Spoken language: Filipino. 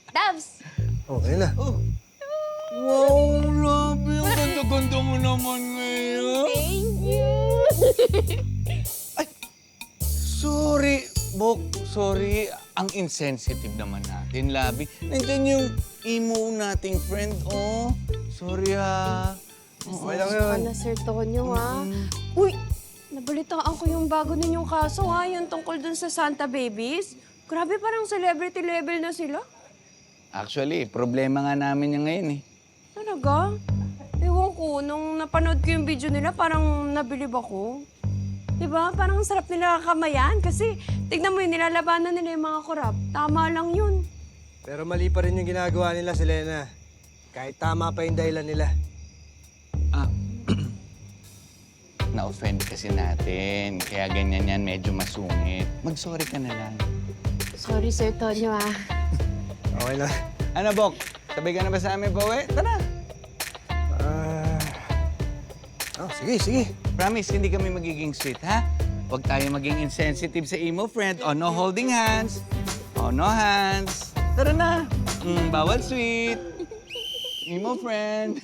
Dabs! Okay na. Oh. Wow, grabe. Ang ganda-ganda mo naman ngayon. Thank you! Sorry, Bok. Sorry. Ang insensitive naman natin, Labi. Nandiyan yung emo nating friend, oh. Sorry, ha. Okay lang Saka yun. na, Sir Tonyo, ha? Uy! Nabalitaan ko yung bago ninyong kaso, ha? Yung tungkol dun sa Santa Babies. Grabe, parang celebrity level na sila. Actually, problema nga namin yung ngayon, eh. Talaga? Ewan ko, nung napanood ko yung video nila, parang nabilib ako. Diba? Parang sarap nila kamayan kasi tignan mo yun, nilalabanan nila yung mga korap. Tama lang yun. Pero mali pa rin yung ginagawa nila, Selena. Kahit tama pa yung dahilan nila. Ah, na-offend kasi natin. Kaya ganyan yan, medyo masungit. Mag-sorry ka na lang. Sorry, Sir Tonyo, ha? Okay na. Ano, Bok? Sabay ka na ba sa amin, Bawe? Tara! Sige. Promise, hindi kami magiging sweet, ha? Huwag tayo maging insensitive sa emo friend. O, no holding hands. O, no hands. Tara na. Bawal sweet. Emo friend.